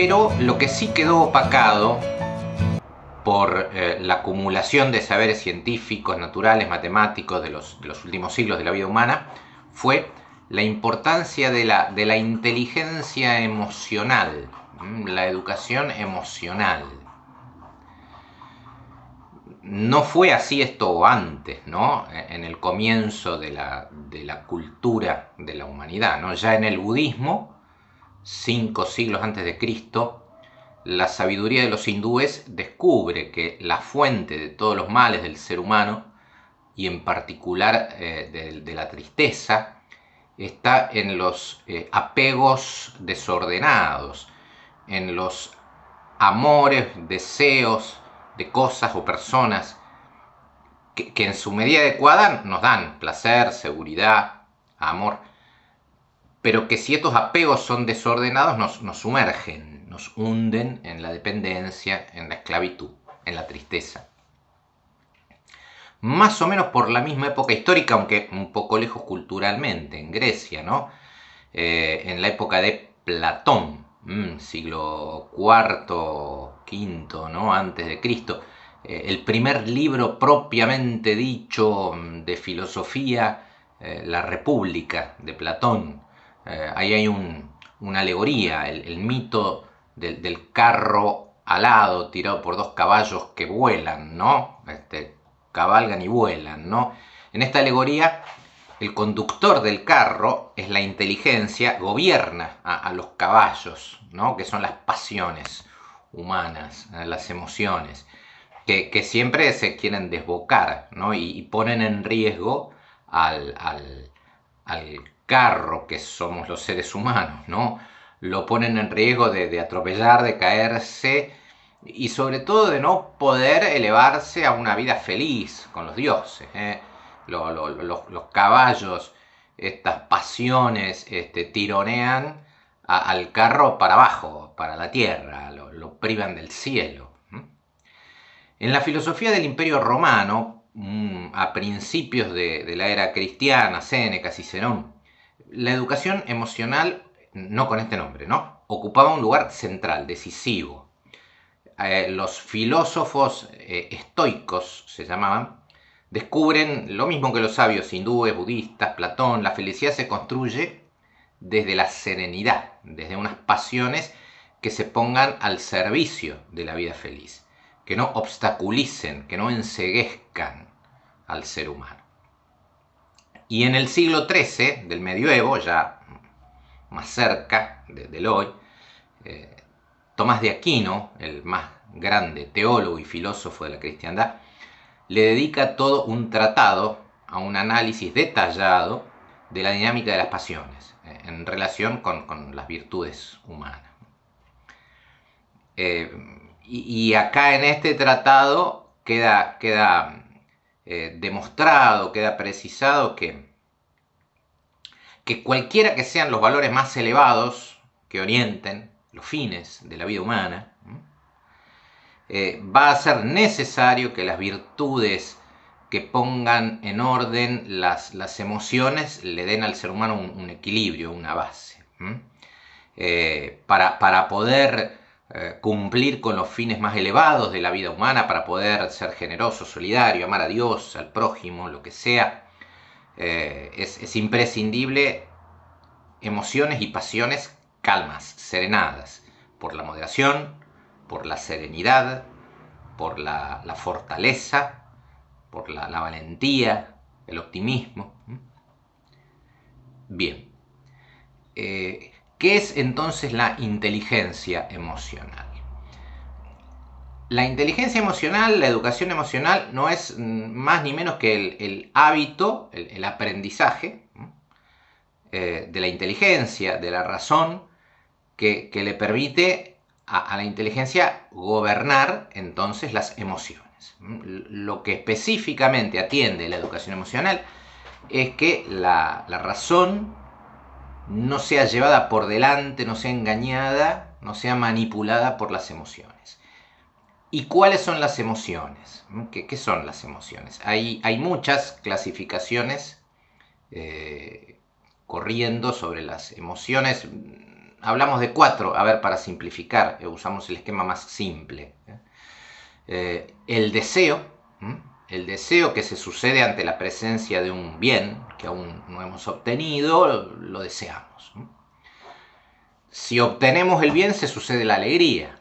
Pero lo que sí quedó opacado por la acumulación de saberes científicos, naturales, matemáticos de los últimos siglos de la vida humana, fue la importancia de la inteligencia emocional, la educación emocional. No fue así esto antes, ¿no? En el comienzo de la cultura de la humanidad, ¿no? Ya en el budismo, 5 siglos antes de Cristo, la sabiduría de los hindúes descubre que la fuente de todos los males del ser humano, y en particular de la tristeza, está en los apegos desordenados, en los amores, deseos de cosas o personas que en su medida adecuada nos dan placer, seguridad, amor, pero que si estos apegos son desordenados nos sumergen, nos hunden en la dependencia, en la esclavitud, en la tristeza. Más o menos por la misma época histórica, aunque un poco lejos culturalmente, en Grecia, ¿no? En la época de Platón, siglo IV, V, ¿no? Antes de Cristo, el primer libro propiamente dicho de filosofía, La República de Platón. Ahí hay una alegoría, el mito del carro alado tirado por 2 caballos que vuelan, ¿no? Cabalgan y vuelan, ¿no? En esta alegoría, el conductor del carro es la inteligencia, gobierna a los caballos, ¿no? Que son las pasiones humanas, las emociones, que siempre se quieren desbocar, ¿no? Y ponen en riesgo al carro que somos los seres humanos, ¿no? Lo ponen en riesgo de atropellar, de caerse y sobre todo de no poder elevarse a una vida feliz con los dioses. Los caballos, estas pasiones, tironean al carro para abajo, para la tierra, lo privan del cielo. En la filosofía del Imperio Romano, a principios de la era cristiana, Séneca, Cicerón, la educación emocional, no con este nombre, ¿no? Ocupaba un lugar central, decisivo. Los filósofos estoicos, se llamaban, descubren lo mismo que los sabios hindúes, budistas, Platón: la felicidad se construye desde la serenidad, desde unas pasiones que se pongan al servicio de la vida feliz, que no obstaculicen, que no enceguezcan al ser humano. Y en el siglo XIII del medioevo, ya más cerca del hoy, Tomás de Aquino, el más grande teólogo y filósofo de la cristiandad, le dedica todo un tratado a un análisis detallado de la dinámica de las pasiones en relación con las virtudes humanas. Y acá en este tratado queda demostrado, queda precisado que cualquiera que sean los valores más elevados que orienten los fines de la vida humana, va a ser necesario que las virtudes que pongan en orden las emociones le den al ser humano un equilibrio, una base. Para poder cumplir con los fines más elevados de la vida humana, para poder ser generoso, solidario, amar a Dios, al prójimo, lo que sea, es imprescindible emociones y pasiones calmas, serenadas, por la moderación, por la serenidad, por la fortaleza, por la valentía, el optimismo. Bien, ¿qué es entonces la inteligencia emocional? La inteligencia emocional, la educación emocional, no es más ni menos que el hábito, el aprendizaje de la inteligencia, de la razón, que le permite a la inteligencia gobernar entonces las emociones. Lo que específicamente atiende la educación emocional es que la razón no sea llevada por delante, no sea engañada, no sea manipulada por las emociones. ¿Y cuáles son las emociones? ¿Qué son las emociones? Hay muchas clasificaciones corriendo sobre las emociones. hablamos de 4, a ver, para simplificar, usamos el esquema más simple. El deseo, el deseo que se sucede ante la presencia de un bien que aún no hemos obtenido, lo deseamos. Si obtenemos el bien, se sucede la alegría.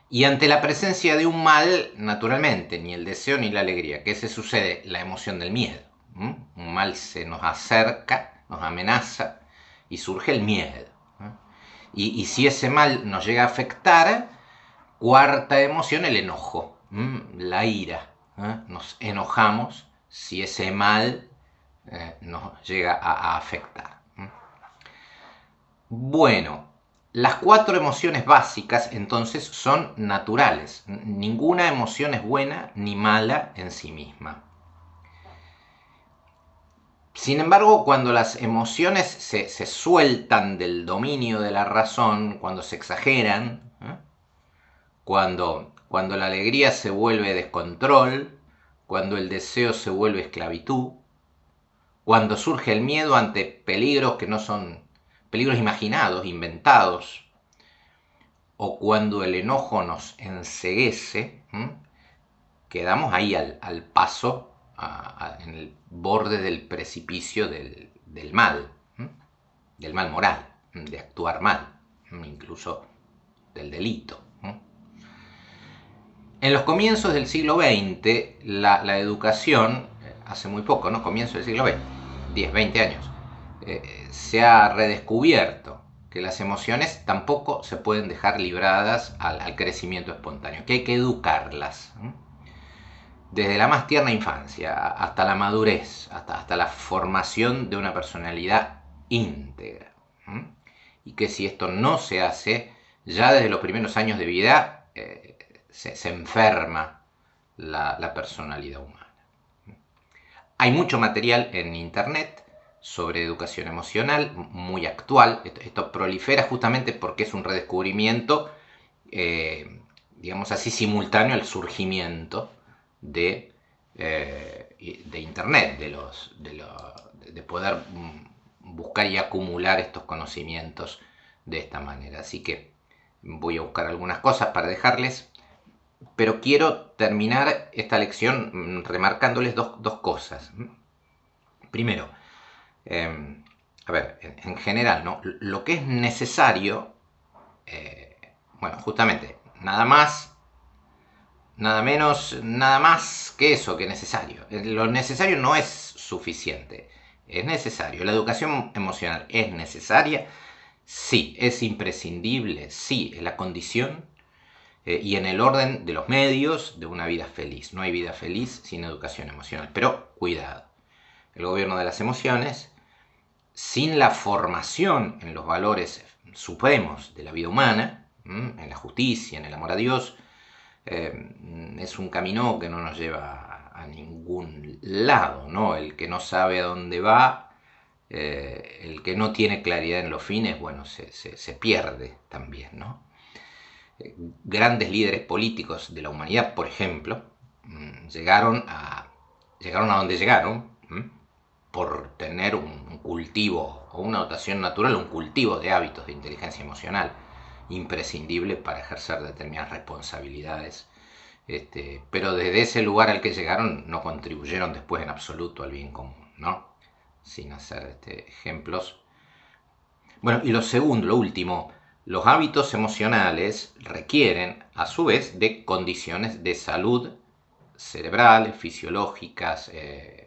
Y ante la presencia de un mal, naturalmente, ni el deseo ni la alegría. ¿Qué se sucede? La emoción del miedo. Un mal se nos acerca, nos amenaza y surge el miedo. Y si ese mal nos llega a afectar, cuarta emoción, el enojo, la ira. Nos enojamos si ese mal nos llega a afectar. Bueno, las 4 emociones básicas entonces son naturales. Ninguna emoción es buena ni mala en sí misma. Sin embargo, cuando las emociones se sueltan del dominio de la razón, cuando se exageran, cuando la alegría se vuelve descontrol, cuando el deseo se vuelve esclavitud, cuando surge el miedo ante peligros que no son peligros imaginados, inventados, o cuando el enojo nos enceguece, quedamos ahí al paso, en el borde del precipicio del mal moral, de actuar mal, incluso del delito. En los comienzos del siglo XX, la educación, hace muy poco, ¿no? Comienzo del siglo XX, 10, 20 años, se ha redescubierto que las emociones tampoco se pueden dejar libradas al crecimiento espontáneo, que hay que educarlas. Desde la más tierna infancia hasta la madurez, hasta la formación de una personalidad íntegra. Y que si esto no se hace, ya desde los primeros años de vida se enferma la personalidad humana. Hay mucho material en internet sobre educación emocional, muy actual. Esto prolifera justamente porque es un redescubrimiento, digamos así, simultáneo al surgimiento de internet, de poder buscar y acumular estos conocimientos de esta manera. Así que voy a buscar algunas cosas para dejarles, pero quiero terminar esta lección remarcándoles dos cosas. Primero, a ver, en general, ¿no? Lo que es necesario, bueno, justamente, nada más, nada menos, nada más que eso, que necesario. Lo necesario no es suficiente, es necesario. La educación emocional es necesaria, sí. Es imprescindible, sí. Es la condición y en el orden de los medios de una vida feliz. No hay vida feliz sin educación emocional. Pero cuidado, el gobierno de las emociones, sin la formación en los valores supremos de la vida humana, en la justicia, en el amor a Dios, es un camino que no nos lleva a ningún lado, ¿no? El que no sabe a dónde va, el que no tiene claridad en los fines, bueno, se pierde también, ¿no? Grandes líderes políticos de la humanidad, por ejemplo, llegaron a donde llegaron por tener un cultivo o una dotación natural, un cultivo de hábitos de inteligencia emocional imprescindible para ejercer determinadas responsabilidades. Pero desde ese lugar al que llegaron no contribuyeron después en absoluto al bien común, ¿no? Sin hacer ejemplos. Bueno, y lo segundo, lo último, los hábitos emocionales requieren a su vez de condiciones de salud cerebrales, fisiológicas,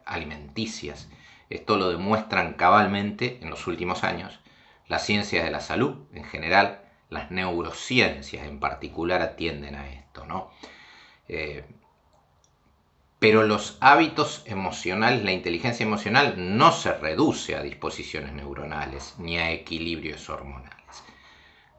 alimenticias. Esto lo demuestran cabalmente en los últimos años las ciencias de la salud en general, las neurociencias en particular atienden a esto, ¿no? Pero los hábitos emocionales, la inteligencia emocional no se reduce a disposiciones neuronales ni a equilibrios hormonales.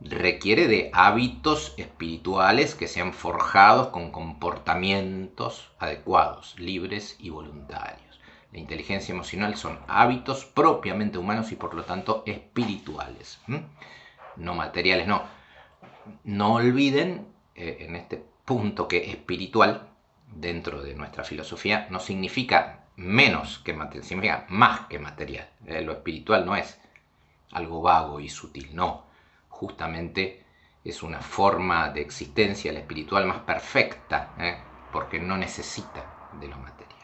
Requiere de hábitos espirituales que sean forjados con comportamientos adecuados, libres y voluntarios. La inteligencia emocional son hábitos propiamente humanos y por lo tanto espirituales, no materiales, no. No olviden en este punto que espiritual dentro de nuestra filosofía no significa menos que material, significa más que material. Lo espiritual no es algo vago y sutil, no, justamente es una forma de existencia la espiritual más perfecta, porque no necesita de lo material.